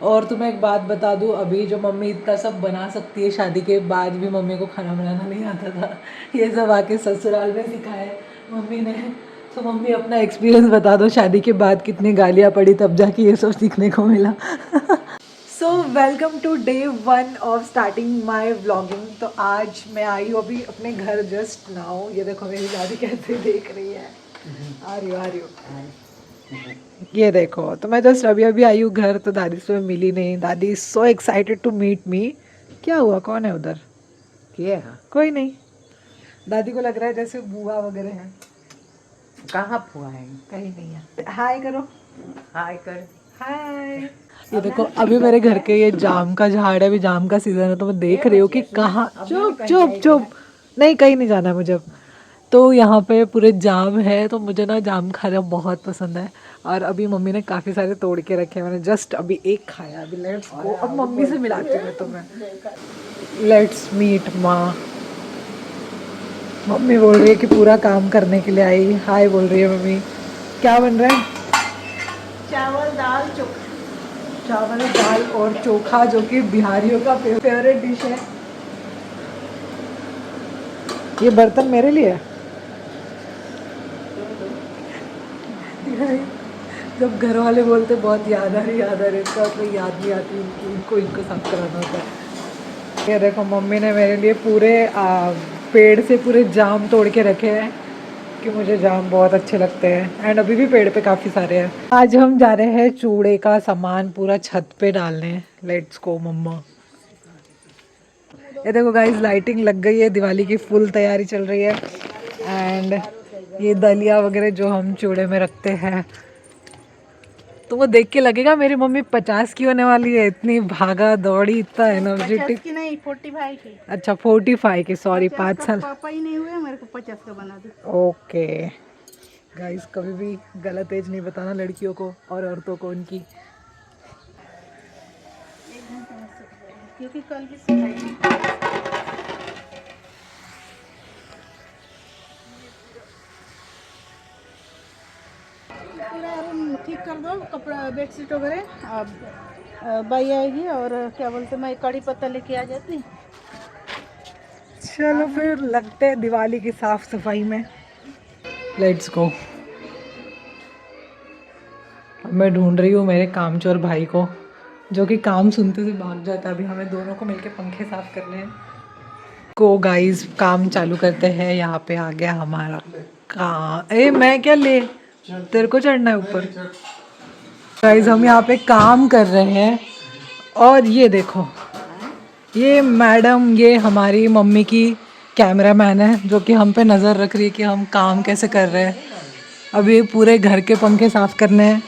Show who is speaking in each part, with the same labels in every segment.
Speaker 1: और तुम्हें एक बात बता दूँ, अभी जो मम्मी इतना सब बना सकती है, शादी के बाद भी मम्मी को खाना बनाना नहीं आता था। ये सब आके ससुराल में सिखाया है मम्मी ने। तो मम्मी अपना एक्सपीरियंस बता दो, शादी के बाद कितनी गालियाँ पड़ी तब जाके ये सब सीखने को मिला। So welcome to day 1 of starting my vlogging. तो आज मैं आई हूँ अभी अपने घर जस्ट नाउ। ये देखो मेरी दादी कैसे देख रही है। आ रही हो। ये देखो, तो मैं जस्ट अभी अभी आई हूँ घर, तो दादी से मिली नहीं। दादी is so excited to meet me. क्या हुआ, कौन है उधर?
Speaker 2: क्या?
Speaker 1: कोई नहीं। दादी को लग रहा है जैसे बुआ वगैरह हैं।
Speaker 2: कहाँ फुआ है?
Speaker 1: कहीं नहीं है। हाय करो।
Speaker 2: हाय कर।
Speaker 1: हाय। ये देखो अभी मेरे घर के ये जाम का झाड़ है, अभी जाम का सीजन है, तो मैं देख रही हूँ कि कहाँ। चुप चुप चुप, नहीं कहीं नहीं जाना है मुझे। तो यहाँ पे पूरे जाम है, तो मुझे ना जाम खाना बहुत पसंद है। और अभी मम्मी ने काफ़ी सारे तोड़ के रखे हैं, मैंने जस्ट अभी एक खाया। अभी लेट्स गो, अब मम्मी से मिलाती हूँ तुम्हें। लेट्स मीट माँ। मम्मी बोल रही है कि पूरा काम करने के लिए आई। हाय बोल रही है मम्मी। क्या बन रहा है?
Speaker 2: चावल दाल चोखा।
Speaker 1: चावल दाल और चोखा, जो कि बिहारियों का फेवरेट डिश है। ये बर्तन मेरे लिए है। जब घर वाले बोलते बहुत याद आ रही, इसका तो याद नहीं आती इनको साफ कराना होता है। ये देखो मम्मी ने मेरे लिए पूरे पेड़ से पूरे जाम तोड़ के रखे हैं, कि मुझे जाम बहुत अच्छे लगते हैं। एंड अभी भी पेड़ पे काफ़ी सारे हैं। आज हम जा रहे हैं चूड़े का सामान पूरा छत पे डालने। लेट्स गो मम्मा। ये देखो गाइस, लाइटिंग लग गई है, दिवाली की फुल तैयारी चल रही है। एंड ये दलिया वगैरह जो हम चूड़े में रखते हैं, तो वो देख के लगेगा मेरी मम्मी 50 की होने वाली है। इतनी भागा दौड़ी, इतना एनर्जेटिक।
Speaker 2: की नहीं 45 की।
Speaker 1: अच्छा 45 की, सॉरी 5 साल।
Speaker 2: पापा ही नहीं हुए, मेरे को 50 का बना दो।
Speaker 1: ओके गाइस, कभी भी गलत एज नहीं बताना लड़कियों को और औरतों को उनकी।
Speaker 2: क्योंकि कल भी सिखाई। पूरा रूम ठीक कर दो, कपड़ा बेडशीट वगैरह। अब बाई आएगी और क्या बोलते, मैं कड़ी पत्ता लेके आ जाती।
Speaker 1: चलो फिर लगते हैं दिवाली की साफ सफाई में। Let's go. अब मैं ढूंढ रही हूँ मेरे कामचोर भाई को, जो कि काम सुनते से भाग जाता है। अभी हमें दोनों को मिलके पंखे साफ करने हैं। को गाइस काम चालू करते हैं। यहाँ पे आ गया हमारा काम। मैं क्या ले, तेरे को चढ़ना है ऊपर। गाइस हम यहाँ पे काम कर रहे हैं, और ये देखो ये मैडम, ये हमारी मम्मी की कैमरामैन है, जो कि हम पे नज़र रख रही है कि हम काम कैसे कर रहे हैं। अभी पूरे घर के पंखे साफ करने हैं।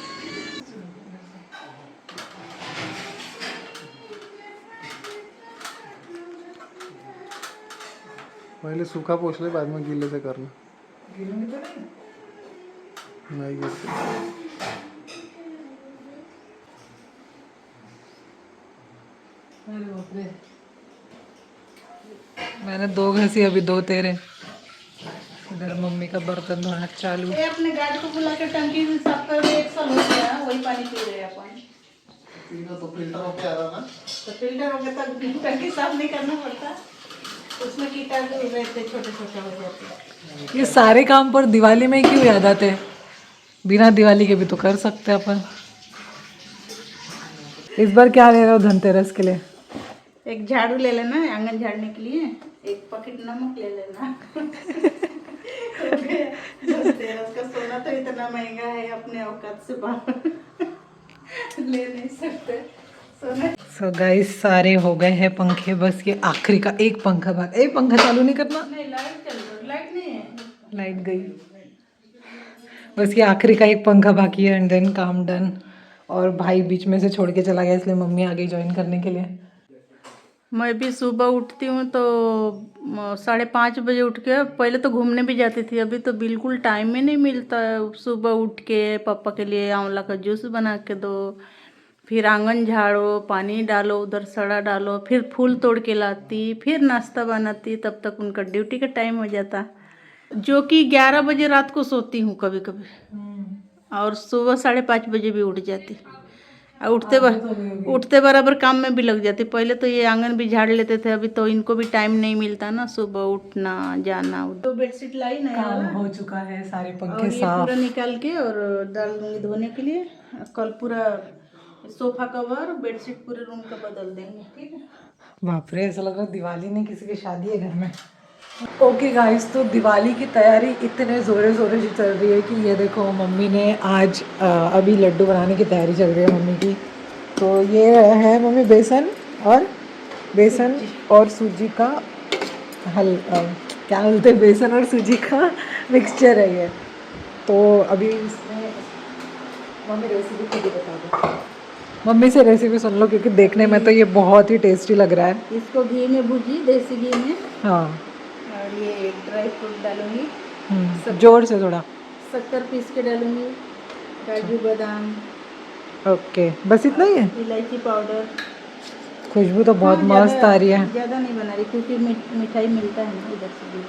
Speaker 3: पहले सूखा पोंछ ले, बाद में गीले से करना। नहीं गिरते।
Speaker 1: मैंने 2 घसी, अभी 2 तेरे। इधर मम्मी का बर्तन धोना चालू।
Speaker 2: अपने गाड़ी को बुला के टंकी साफ कर, 1 साल हो गया वही पानी पी रहे हैं अपन।
Speaker 3: तो फिल्टर होके आ रहा ना।
Speaker 2: तो फिल्टर हो गया तो टंकी साफ नहीं करना पड़ता, उसमें कीटाणु रहते छोटे छोटे हो जाते।
Speaker 1: ये सारे काम पर दिवाली में ही क्यों याद आते हैं? बिना दिवाली के भी तो कर सकते हैं अपन। इस बार क्या ले रहे हो धनतेरस के लिए?
Speaker 2: एक झाड़ू ले लेना आंगन झाड़ने के लिए, एक पैकेट नमक ले लेना। धनतेरस का सोना तो इतना महंगा है, अपने औकात से बाहर ले नहीं सकते सोना।
Speaker 1: सो गाइस सारे हो गए हैं पंखे, बस ये आखिरी का एक पंखा बाकी। एक पंखा चालू नहीं करना।
Speaker 2: नहीं लाइट चल रही, लाइट नहीं है।
Speaker 1: लाइट गई। बस ये आखिरी का एक पंखा बाकी है, एंड देन काम डन। और भाई बीच में से छोड़ के चला गया, इसलिए मम्मी आ गई ज्वाइन करने के लिए।
Speaker 2: मैं भी सुबह उठती हूँ तो 5:30 बजे उठ के, पहले तो घूमने भी जाती थी, अभी तो बिल्कुल टाइम ही नहीं मिलता है। सुबह उठ के पापा के लिए आंवला का जूस बना के दो, फिर आंगन झाड़ो, पानी डालो, उधर सड़ा डालो, फिर फूल तोड़ के लाती, फिर नाश्ता बनाती, तब तक उनका ड्यूटी का टाइम हो जाता। जो कि 11 बजे रात को सोती हूँ कभी कभी, और सुबह 5:30 बजे भी उठ जाती। और उठते बराबर काम में भी लग जाती। पहले तो ये आंगन भी झाड़ लेते थे, अभी तो इनको भी टाइम नहीं मिलता ना, सुबह उठना जाना। तो बेडशीट लाई नया
Speaker 1: काम
Speaker 2: वाला
Speaker 1: हो चुका है, सारे
Speaker 2: और
Speaker 1: पंखे
Speaker 2: ये
Speaker 1: साफ।
Speaker 2: पूरा निकाल के और डाल दूंगी धोने के लिए। कल पूरा सोफा कवर बेडशीट पूरे रूम का बदल देंगे, ठीक है।
Speaker 1: बाप रे, ऐसा लग रहा है दिवाली नहीं किसी की शादी है घर में। ओके गाइस, तो दिवाली की तैयारी इतने ज़ोरे ज़ोरे से चल रही है कि ये देखो मम्मी ने आज अभी लड्डू बनाने की तैयारी चल रही है मम्मी की। तो ये है मम्मी बेसन और सूजी का क्या बोलते हैं, बेसन और सूजी का मिक्सचर है ये। तो अभी इसमें मम्मी रेसिपी खुद ही बता दो, मम्मी से रेसिपी सुन लो, क्योंकि देखने में तो ये बहुत ही टेस्टी लग रहा है।
Speaker 2: इसको घी में भूजी, देसी घी में।
Speaker 1: हाँ,
Speaker 2: और ये ड्राई फ्रूट डालूंगी,
Speaker 1: जोर से थोड़ा।
Speaker 2: शक्कर पीस के डालूंगी, काजू बादाम,
Speaker 1: ओके, बस इतना ही है।
Speaker 2: इलायची पाउडर।
Speaker 1: खुशबू तो बहुत मस्त आ रही है।
Speaker 2: ज़्यादा नहीं बना रही क्योंकि मिठाई मिलता है ना इधर से भी।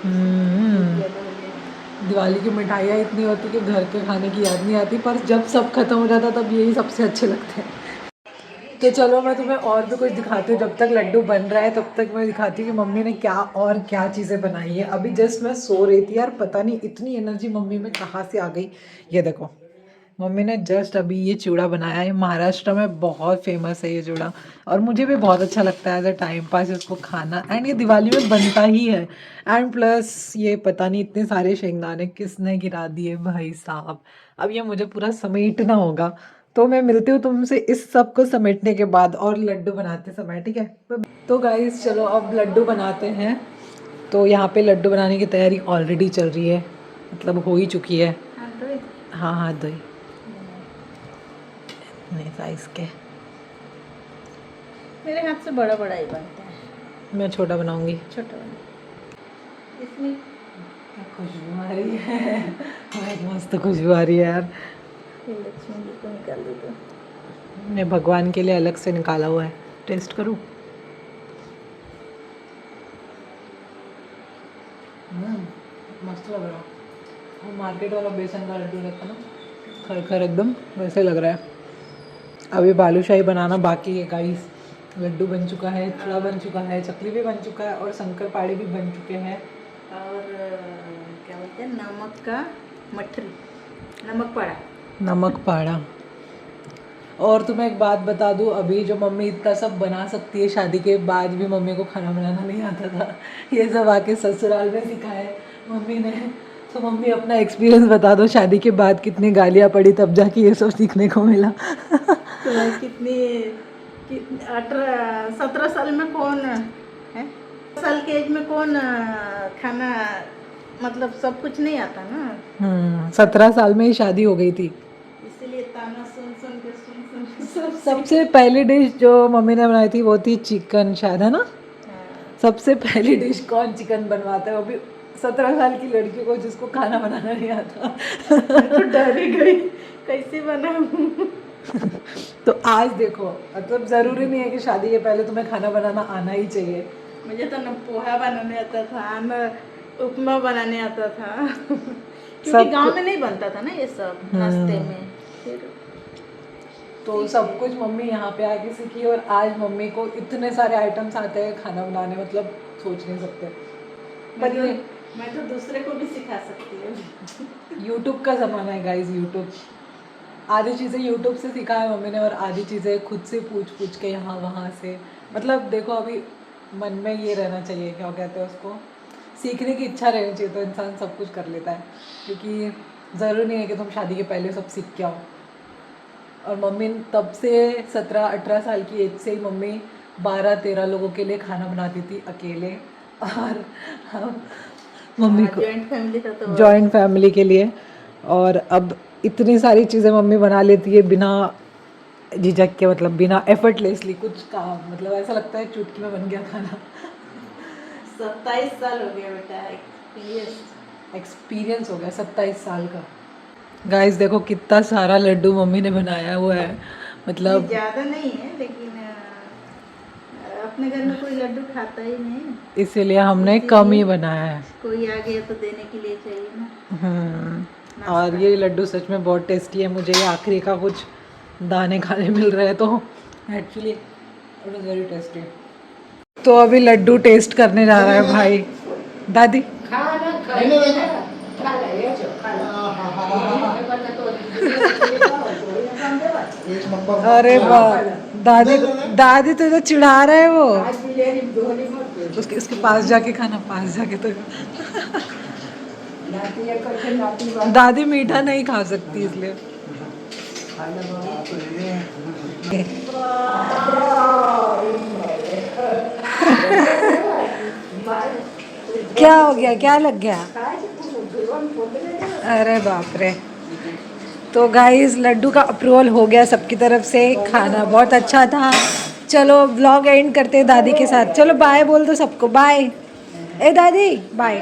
Speaker 2: ज़्यादा हो गया।
Speaker 1: दिवाली की मिठाइयाँ इतनी होती कि घर के खाने की याद नहीं आती, पर जब सब खत्म हो जाता तब यही सबसे अच्छे लगते हैं। तो चलो मैं तुम्हें और भी कुछ दिखाती हूँ। जब तक लड्डू बन रहा है तब तक मैं दिखाती हूँ कि मम्मी ने क्या चीज़ें बनाई है। अभी जस्ट मैं सो रही थी यार, पता नहीं इतनी एनर्जी मम्मी में कहाँ से आ गई। ये देखो, मम्मी ने जस्ट अभी ये चूड़ा बनाया है। महाराष्ट्र में बहुत फेमस है ये चूड़ा, और मुझे भी बहुत अच्छा लगता है एज अ टाइम पास इसको खाना। एंड ये दिवाली में बनता ही है। एंड प्लस ये पता नहीं इतने सारे शेंगदाने किसने गिरा दिए भाई साहब। अब ये मुझे पूरा समेटना होगा। तो मैं मिलती हूँ तुमसे इस सब को समेटने के बाद और लड्डू बनाते समय, ठीक है। तो गाइस चलो अब लड्डू बनाते हैं। तो यहाँ पे लड्डू बनाने की तैयारी ऑलरेडी चल रही है, मतलब हो ही चुकी है। हाँ हाँ, दही नहीं साइज के,
Speaker 2: मेरे हाथ से बड़ा बड़ा ही बनता है,
Speaker 1: मैं छोटा बनाऊंगी।
Speaker 2: छोटा बना। इसमें
Speaker 1: खुशबू आ रही है, बहुत मस्त खुशबू आ रही है यार।
Speaker 2: लक्ष्मी जी को निकाल दो तो।
Speaker 1: मैं भगवान के लिए अलग से निकाला हुआ है, टेस्ट करूँ। मस्त लग रहा है। वो मार्केट वाला बेसन का लड्डू रहता ना, खर एकदम वैसे लग रहा है। अभी बालूशाही बनाना बाकी है गाइस। लड्डू बन चुका है, चूड़ा बन चुका है, चकली भी बन चुका है और शंकर पाड़े भी बन चुके हैं।
Speaker 2: और क्या बोलते हैं, नमक का मठरी, नमक पाड़ा।
Speaker 1: नमक पाड़ा। और तुम्हें एक बात बता दूं, अभी जो मम्मी इतना सब बना सकती है, शादी के बाद भी मम्मी को खाना बनाना नहीं आता था। ये सब आके ससुराल में सिखाया है मम्मी ने। तो मम्मी अपना एक्सपीरियंस बता दो, शादी के बाद कितनी गालियाँ पड़ी तब जाके ये सब सीखने को मिला।
Speaker 2: तो कितनी 17 साल में कौन है, साल के एज में कौन खाना, मतलब सब कुछ नहीं आता ना।
Speaker 1: 17 साल में ही शादी हो गई थी।
Speaker 2: इसीलिए ताना सुन सुन के
Speaker 1: सबसे पहली डिश जो मम्मी ने बनाई थी वो थी चिकन, शायद, है ना। सबसे पहली डिश कौन चिकन बनवाता है, वो भी 17 साल की लड़की को जिसको खाना बनाना नहीं आता।
Speaker 2: तो डर ही गई कैसे बनाऊं।
Speaker 1: तो आज देखो, मतलब ज़रूरी नहीं है कि शादी के पहले तुम्हें खाना बनाना आना ही चाहिए।
Speaker 2: मुझे तो न पोहा बनाने आता था, न उपमा बनाने आता था। क्योंकि गांव में नहीं बनता था ना ये सब नाश्ते में। फिर
Speaker 1: तो सब कुछ मम्मी यहाँ पे आके सीखी, और आज मम्मी को इतने सारे आइटम्स आते हैं खाना बनाने, मतलब सोच नहीं सकते। पर
Speaker 2: मैं तो दूसरे को भी सिखा सकती हूँ।
Speaker 1: यूट्यूब का ज़माना है गाइस। यूट्यूब, आधी चीज़ें यूट्यूब से सीखा है मम्मी ने, और आधी चीज़ें खुद से पूछ के यहाँ वहाँ से। मतलब देखो, अभी मन में ये रहना चाहिए, क्या कहते हैं उसको, सीखने की इच्छा रहनी चाहिए, तो इंसान सब कुछ कर लेता है। क्योंकि ज़रूरी नहीं है कि तुम शादी के पहले सब सीख के आओ। और मम्मी तब से 17-18 साल की एज से ही मम्मी 12-13 लोगों के लिए खाना बनाती थी अकेले। और हम मम्मी को जॉइंट फैमिली के लिए, और अब इतनी सारी चीज़ें मम्मी बना लेती है बिना झिझक के, मतलब बिना एफर्टलेसली कुछ काम, मतलब ऐसा लगता है चुटकी में बन गया खाना।
Speaker 2: 27 साल हो गया बेटा,
Speaker 1: एक्सपीरियंस हो गया 27 साल का। गाइस देखो कितना सारा लड्डू मम्मी ने बनाया हुआ है, मतलब
Speaker 2: ज़्यादा नहीं है, लेकिन अपने घर में कोई लड्डू खाता ही नहीं,
Speaker 1: इसीलिए हमने कम ही बनाया है।
Speaker 2: कोई आ गया तो देने के लिए चाहिए ना।
Speaker 1: और ये लड्डू सच में बहुत टेस्टी है। मुझे ये आखिरी का कुछ दाने खाने मिल रहे हैं तो actually it was very tasty. तो अभी लड्डू टेस्ट करने जा रहा है भाई। दादी
Speaker 3: एक नंबर।
Speaker 1: अरे वाह, दादी दादी तो इधर चिढ़ा रहा है वो। उसके उसके पास जाके खाना, पास जाके तो दादी मीठा नहीं खा सकती इसलिए। क्या हो गया, क्या लग गया? अरे बाप रे। तो गाइस लड्डू का अप्रूवल हो गया सबकी तरफ से, खाना बहुत अच्छा था। चलो व्लॉग एंड करते हैं दादी के साथ। चलो बाय बोल दो सबको, बाय। ए दादी बाय।